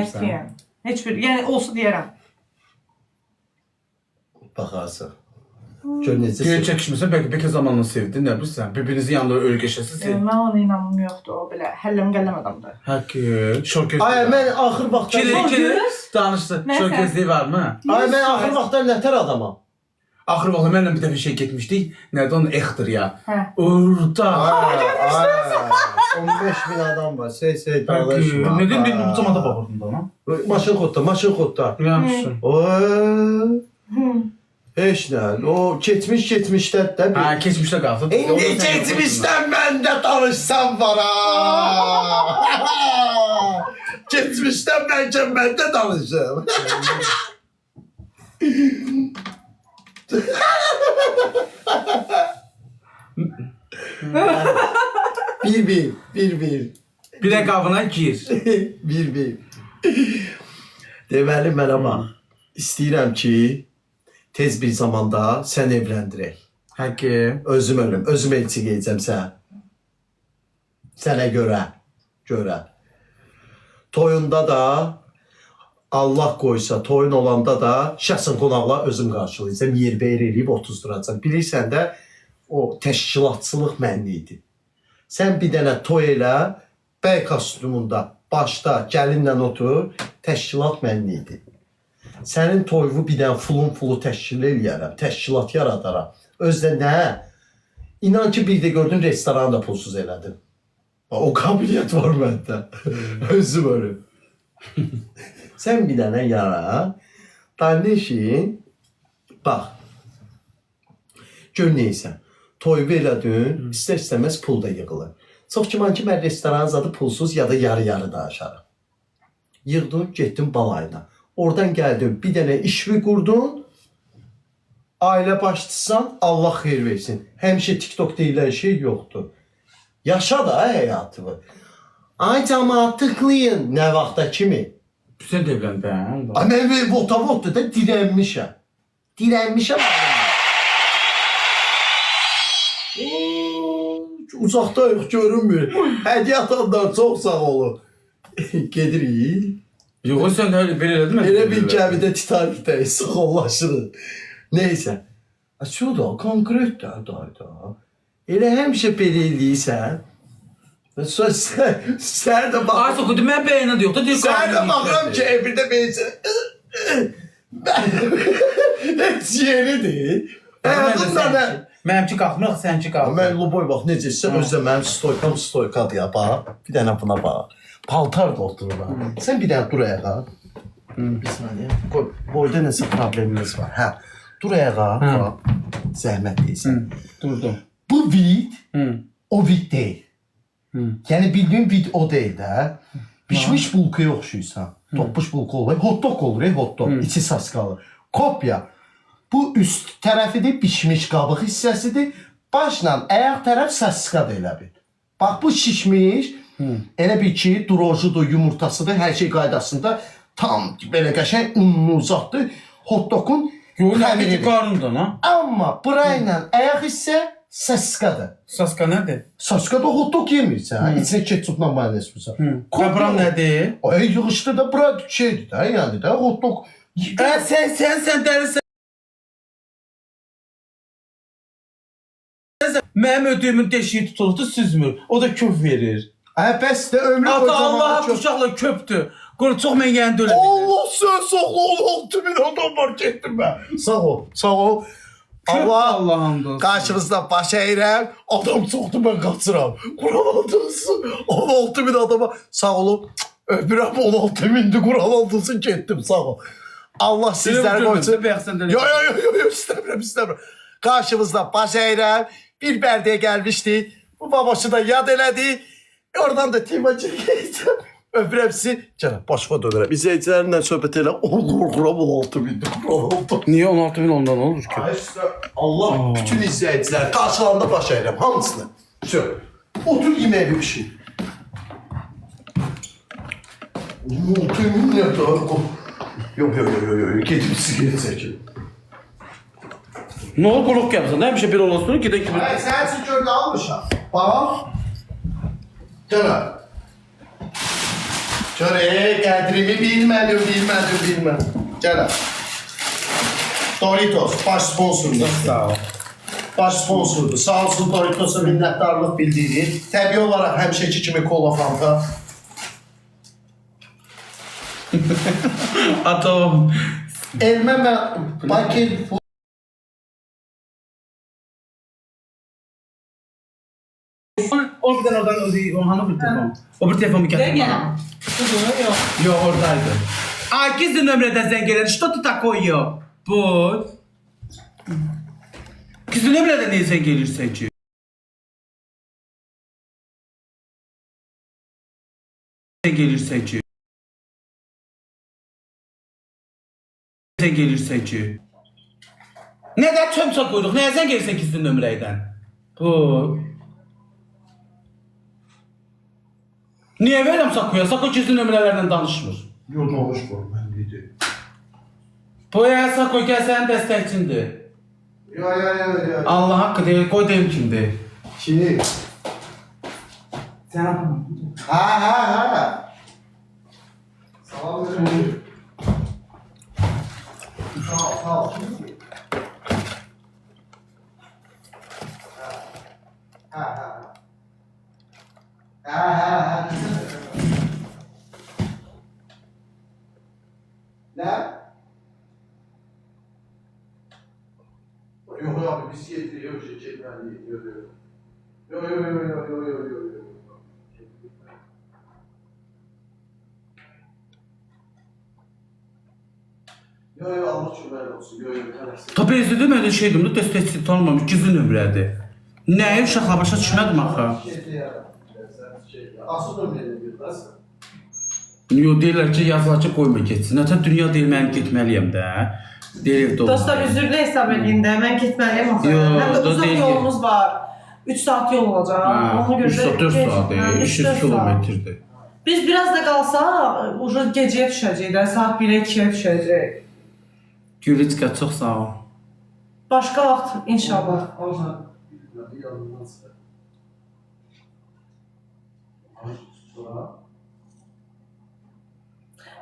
vermirsən. Qətiyyən. Heç bir, yəni olsa deyərəm. Baxarsan. Gör necə Geri çəkişmirsən, bəlkə zamanla sevdin, nə bilirsən? Bir-birinizin yanında ölgəşəsiz. Mən ona inanmam yoxdur, o belə həlləm qələm adamdır. Həqiqi, şorkez. Ay, mən axır vaxtlar... Danışdı, şorkezliyi varmı? Ay, mən axır vaxtlar nətər adamam? Axır vaxtlar mənlə bir dəfə şey getmişdik. Nədə onun Exter ya? Hə. Orada. 15.000 adam var. Şey danışma. Nədən bir ucamada baxırdın da ona? Maşın xodda. Yaxşı. Heç nə. O keçmişdən də bir... Hə, keçmişdə qaldı. İndi keçmişdən mən də danışsam var ha. Keçmişdən bəlkə mən də danışım. Bir. Bir də qabına gir. Bir. Deməli mən amma istəyirəm ki, tez bir zamanda sən evləndirək. Həqiqi. Özüm ölüm, özüm elçi geyəcəm sən. Sənə görə. Toyunda da, Allah qoysa, toyun olanda da şəxsən qonaqlar özüm qarşılayacam, yerbəyir eləyib otuzduracam. Bilirsən də, o təşkilatçılıq mənli idi. Sən bir dənə toy elə, bəy kostyumunda, başda, gəlinlə otur, təşkilat mənli idi. Sənin toyuvu bir dənə fulu təşkil eləyərəm, təşkilat yaradaram. Özdə nə? İnan ki, bir də gördün, restoranı da pulsuz elədim. O qabiliyyət var məndə. Özüm ölüm. Sən bir dənə yara, danışın, bax, gör neysən, toyuvu elədin, istər-istəməz pul da yığılır. Çox güman ki, mən restoranın zadı pulsuz ya da yarı-yarı da aşarım. Yığdın, getdin balayına. Oradan gəldin, bir dənə işvi qurdun, ailə başçısan, Allah xeyir versin. Həmişə TikTok deyilən şey yoxdur. Yaşa da həyatını. Ay cəmaat tıklayın, nə vaxta kimi? Sən də evləndin. Mən vota da dirənmişəm. Uzaqda yox, görünmür. Hədiyyə atanlar çox sağ olun. Gedirik. Yox, sən belə elədin mi? Elə bir gəmidə Titanikdəyik, sıxollaşırıq. Neysə. Şu da, konkret da. Elə həmişə belə eləyirsən. Sən də bax... Ay, soxudu, mən bəyənədə yox da. Sən də baxıram ki, evdə beləcə... Heç yeridir. Mənimki qalxmır, sənki qalxmır. Mən Luboy bax, necəsə, özdə mənim stoykadır ya, bax. Bir dənə buna bax. Paltar da oturur ha. Sən bir dənə dur ayağa. Bir saniyə. Boyda nəsə problemimiz var. Hə. Dur ayağa. Zəhmət deyilsən. Durdum. Bu vid, o vid deyil. Yəni bildiğin vid o deyil də. Pişmiş bulkuya oxşuysan. Toppuş bulku olur. Hot dog olur, hot dog. İçi saskalı. Kopya. Bu üst tərəfidir, pişmiş qabıq hissəsidir. Başla ayaq tərəf saskadır elə bil. Bax bu şişmiş. Elə bil ki, drojudur, yumurtasıdır, hər şey qaydasında. Tam belə qəşəng unlu uzatdır. Hot dogun xəmiri qarnından ha. Amma burayla ayaq hissə saskadır. Saska nədir? Saska da hot dog yemirsən. İçinə ketçupla mayonez vursan. Qabram nədir? Ay yığışdı da bura şeydir də, yəni də hot dog. Sən dəlisən. Mənim ödüyümün deşiyi tutulubdur, süzmür. O da köp verir. Bəs də ömrü Ata Allah'a uşaqla köpdür. Quru çox mən yəni də öyle Allah söz soğlu 6.000 adam var getdim mən. Sağ ol. Allah Allah'ım qarşınızda baş əyirəm. Adam çoxdur, mən qaçıram. Quran aldılsın. 16.000 adama sağ olun. Öpürəm 16.000'di Quran aldılsın getdim, sağ ol. Allah sizləri qoysun. Yo, istəmirəm. Qarşımızda baş əyirəm. Bir bərdəyə gəlmişdi. Bu babaşı da yad elədi. Oradan da Timacı'ya geçeceğim. Öpürəm sizi. Canım başıma dönürəm. İzleyicilərimlə söhbət elə. Qorxuram 16.000'di Quran oldu. Niye 16.000 ondan olur ki? Allah bütün izleyiciler karşılarında baş əyirəm. Hamısını. Otur yemeğe bir şey. 16.000 ne kadar? Yok. Gedim sigaret çekin. Ne olur qulluq yapsın? Həmişə bir olasın ki, kimi... Hayır, sen sıçörde almışam. Bak. Canım. Qədrimi bilmədim. Gəl. Doritos baş sponsordur. Sağ ol. Baş sponsordur. Sağ olsun Doritos'a minnətdarlıq bildirir. Təbii olaraq həmişəki kimi kola fanta. Atom. Elmə və Bakir O bir tane oradan o hanı bir telefon? O bir telefon bir getir bana. Yok. Yok oradaydı. Ay gizli nömrədən zəng edir. Что ты такое? Bu. Gizli nömrədən niyə zəng edirsən ki? Zəng edirsən ki? Zəng edirsən ki? Nədən çömçə qoyduq? Nəyə zəng edirsən gizli nömrədən? Bu. Niyə verirəm Sakoya? Sako gizli nömrələrdən danışmır. Yox, danışmır, mən dedim. Bu ya Sako gəl sənin dəstəkçindir. Ya. Allah haqqı deyil, qoy deyim kimdir. Kim? Sən yapma. Ha. Salam verin. Sağ ol. Ha. Ne? Yok abi biz getiriyor çekmeli diyor. Yok. Yok Allah şükürler olsun. Yok. Tabi izlədi mən də şeydim, bu dəstəkçi tanımamış, gizli nömrədir. Nəyə uşaqlar başa düşmədim axı? Asıl ömrədə diyor da sən. Yo deyirlər ki, yazılar ki, qoyma getsin. Nətə dünya deyil, mən getməliyəm də. Deyir evdə olmalı. Dostlar üzrlü hesab edin də. Mən getməliyəm axı. Yo, Həm də da uzaq deyil. yolumuz var. 3 saat yol olacaq. Ona görə 3 saat, 4 saat, 300 kilometrdir. Biz biraz da qalsaq, ucu gecəyə düşəcək də, saat 1-ə 2-yə düşəcək. Gülüçka, çox sağ ol. Başqa vaxt inşallah.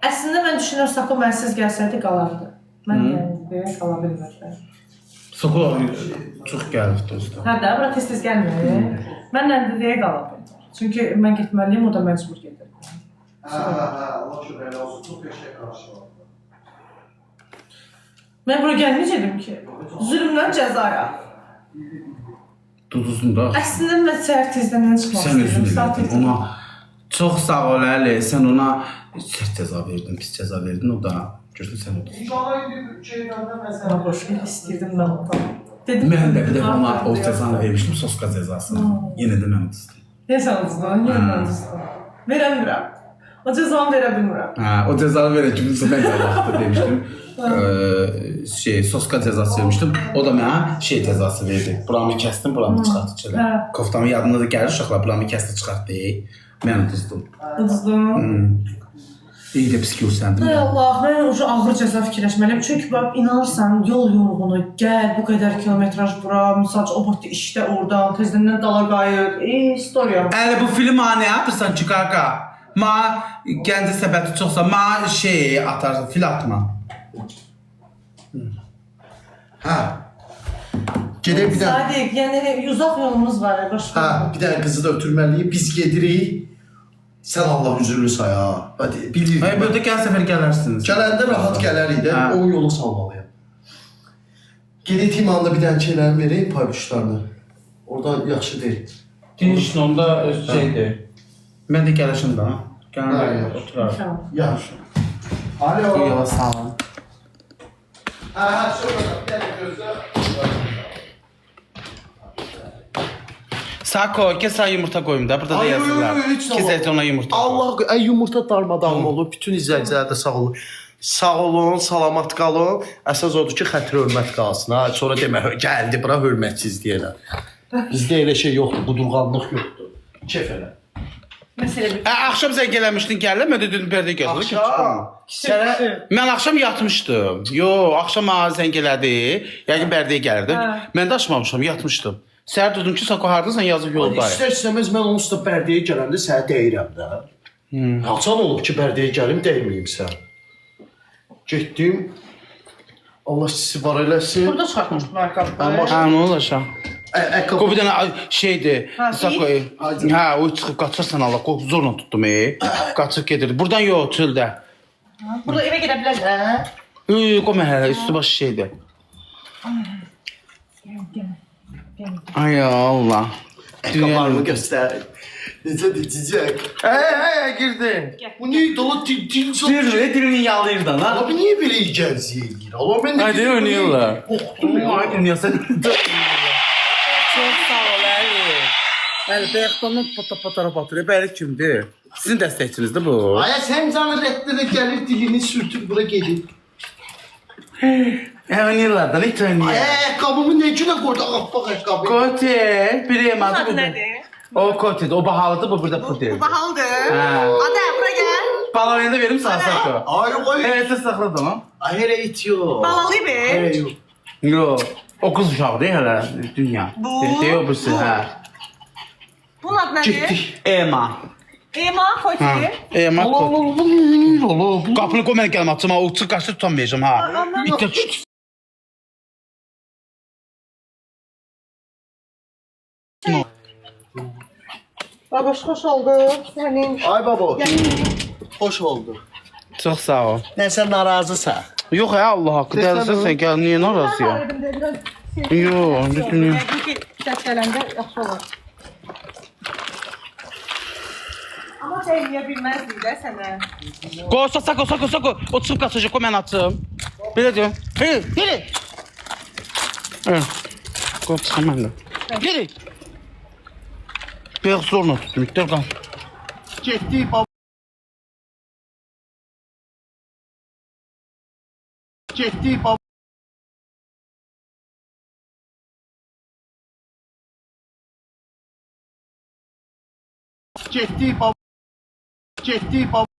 Əslində mən düşünürəm Sako mənsiz gəlsəydi qalardı. Mən gəldim, qala bilmirdim. Sako çox gəlib dostlar. Hə də, bura tez-tez gəlmir. Mənlə də deyə qala bilər. Çünki mən getməliyim, o da məcbur gedir. Allah şükürlər olsun. Çox qəşəng qarşıladı. Mən bura gəlməyəcəkdim ki. Zülmdən cəzaya. Duduzun da. Əslində mən səhər tezdən çıxmaq Sən istəyirəm. özün elədin. Ona çox sağ ol Əli. Sən ona sərt cəza verdin, pis cəza verdin. O da gördün sən o da. İnşallah indi şeylərdən Mən məsələ. boş istəyirdim mən ondan. Dedim. Mən də bir dəfə ona o cəzanı vermişdim, soska cəzasını. Yenə də mən uduzdım. Deyəsən ucuzdan, yenə ucuzdan. Verəmirəm. O cəzanı verə bilmirəm. Hə, o cəzanı verən kimi mən də vaxtda demişdim. Soska cəzası vermişdim. O da mənə cəzası verdi. Buramı kəsdim, buramı çıxartdı çölə. Koftamın yadına da gəlir uşaqlar, buramı kəsdi çıxartdı. Mən uduzdum. Uduzdum. İyi də pis görsəndim. Ay Allah, mən ucu ağır cəza fikirləşməliyəm. Çünki bax, inanırsan, yol yorğunu, gəl, bu qədər kilometraj bura, misal o vaxt işdə oradan, tezdən dala qayıt, istoriya. Əli, bu film nə atırsan ki, qaqa? Ma gəncə səbəti çoxsa, ma atarsan, fil atma. Hə. Gedək bir də. Sadiq, yəni uzaq yolumuz var, başqa. Hə, bir dənə qızı da ötürməliyik. Biz gedirik. Sən Allah üzrünü say ha. Hadi bilirik. Ay, burada gəl səfər gələrsiniz. Gələndə rahat gələrik də. O yolu salmalıyam. Gedək timanda bir dənə şeylərini verək, paylaşlarını. Orada yaxşı deyil. Dinçin onda şeydir. Mən də gəlişim də. Gələn oturarım. Yaxşı. Alo. Yola sağ olun. Hə, şurada bir dənə gözlə. Sako, gəl sən yumurta qoyum da, burada da yazırlar. Ki ona yumurta qoy. Allah, yumurta darmadağın olub. Bütün izləyicilər də sağ olun. Sağ olun, salamat qalın. Əsas odur ki, xətri hörmət qalsın. Ha, sonra demə, gəldi bura hörmətsiz deyirlər. Bizdə elə şey yoxdur, qudurğanlıq yoxdur. Kef elə. Axşam zəng eləmişdin, gəlmə, dedin pərdə gəzdir. Axşam? Mən axşam yatmışdım. Yox, axşam zəng elədi. Yəqin pərdəyə gəlirdi. Mən də açmamışam, yatmışdım. Səhər dedim ki, Sako hardasan, yazıb yoldayım. İstər-istəməz mən onun üstə pərdəyə gələndə sənə deyirəm də. Haçan olub ki, Bərdəyə gəlim dəyməyim sən. Getdim. Allah sizi var eləsin. Burada çıxartmışdım ayaqqabı. Ha, nə olacaq? Ayaqqabı. O bir dənə şeydir. Ha, Sako. Ha, o çıxıb qaçırsan Allah. Zorla tutdum. Qaçıb gedirdi. Buradan yox, çöldə. Burada evə gedə bilərlər. Qoy mən hələ üstü başı şeydir. Ay Allah. Ayaqqabılarımı göstər. Necə dicicək. Girdi. Bu neydi ola dil çok. Dilini yalayırdan ha. Abi niye böyle iyice eləyir? Allah ben de. Hadi oynayırlar. Korktum ya. Ay dünya sen. Çok sağ ol Əli. Əli bayaqdan patara batırıyor. Bəli kimdir? Sizin dəstəkçinizdir bu. Aya sen canı reddede gelir dilini sürtüp bura gelir. Oynayırlar da ne oynayır? Ayakkabımı ne güne koydu? Kapak ayakkabı. Kote. Bir yemadı bu. O kote. O bahalıdır bu burada kote. Bahalıdır. Ha. Hadi bura gəl. Balonu da verim sana Sako. Ay koy. Evet de saxla tamam. Ay hele itiyor. Balalı bir. Hele yok. Yo. O kız uşağı değil hele dünya. Bu. Değil o birisi ha. Bunun adı nədir? Gittik. Ema. Ema Ha. Koti. Ema Allah kote. Allah bu yünür Allah. Bu. Qapını qoy mən gəlmə açım ha. O çıx qaçdı tutamayacağım ha. Anladım. İtə çıx. Babaş xoş oldu. Sənin. Ay baba. Hoş oldu. Çox sağ ol. Ne sen narazısan? Yox ya Allah haqqı dəlsən sən gəl niyə narazı ya? Yox, dünya. Səs gələndə yaxşı olar. Amma deyəyə bilməzdik də sənə. Qoy Sako. O çıxıb qaçacaq, qoy mən açım. Belə deyim. Hey, geri. Qoy çıxam mən də. Geri. Bəyək zorla tutdum, itlər qal. Gittik baba. Gittik baba. Gittik baba. Gittik baba.